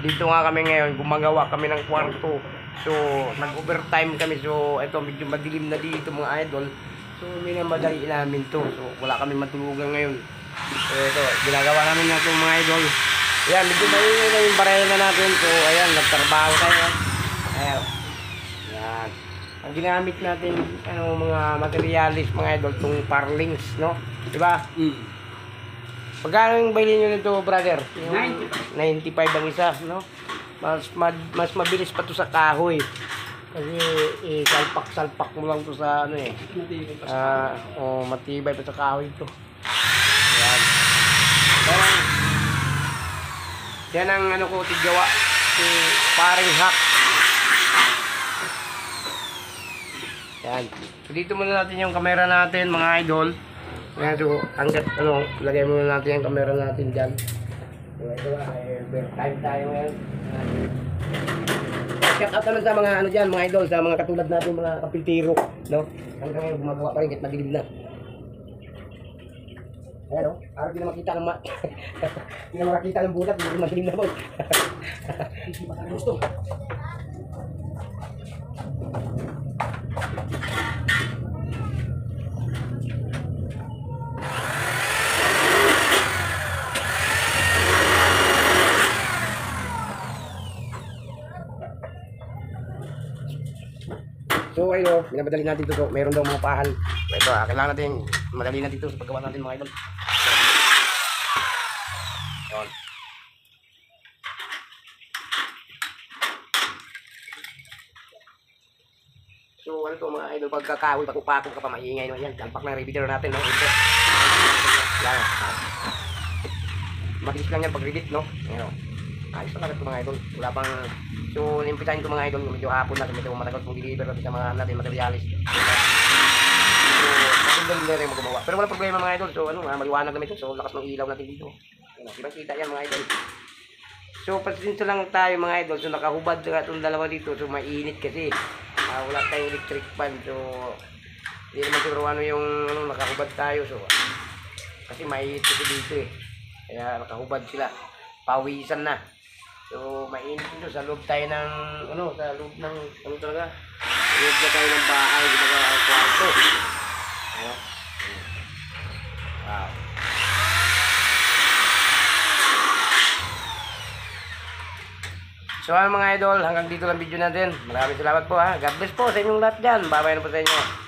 dito nga kami ngayon, gumagawa kami ng kwarto. So, nag-overtime kami. So, ito, medyo madilim na dito mga idol. So, minamadali namin to. So, wala kami matulugan ngayon. So, ito, ginagawa namin na ito mga idol. Ayan, medyo maingay na yung barena natin. So, ayan, nagtrabaho tayo. Ayan. Ayan. Ang ginamit natin, mga materialis mga idol, itong parlings, no? Diba? Pagkano yung bilhin nyo nito, brother? Yung 95 ang isa, no? Mas mabilis pa to sa kahoy. Kasi salpak-salpak mo lang to sa matibay pa sa kahoy to. Yan. Parang yan ang tiggawa si paring hack. Yan. So dito muna natin yung camera natin mga idol. Yan, so hanggat lagay muna natin yung camera natin dyan. So ito time tayo ngayon. Shout out naman sa mga dyan, mga idol, sa mga katulad natin mga kapiltiro, no? Hanggang ngayon gumagawa pa rin kahit madilim na. Ayan, no? Araw di na makita ng di na makita ng bulat, hindi madilim na po. Hindi makakagusto. So ayun, binamadali natin ito. Meron daw mga pahan. So ito, kailangan natin madali na dito sa paggawa natin mga idol. Ayun. So ano to mga idol, pagkakahoy, pakupakong ka pa, maingay naman yan. Dampak ng repeater natin, no? Ito. Yan. Mabilis lang yan pag-repeat, no? Ayun. Ayos na ito mga idol. Wala pang... So, nimpitahin ko mga idol, medyo hapon natin, medyo matagal kung deliver natin sa mga natin materialis. So, magandang din rin magawa. Pero walang problema mga idol. So, maliwanag naman ito. So, lakas ng ilaw natin dito. Diba kita yan mga idol. So, pasinto lang tayo mga idol. So, nakahubad na itong dalawa dito. So, mainit kasi. Wala tayong electric fan. So, hindi naman siguro yung nakahubad tayo. So, kasi mainit kasi dito eh. Kaya nakahubad sila. Pawisan na. So, mainit dito sa loob tayo ng, sa loob ng, talaga? Sa loob na tayo ng bahay, ginagawa ang kwarto. Wow. So, mga idol, hanggang dito lang video natin. Maraming salamat po ha. God bless po sa inyong lahat dyan. Bye-bye na po sa inyo.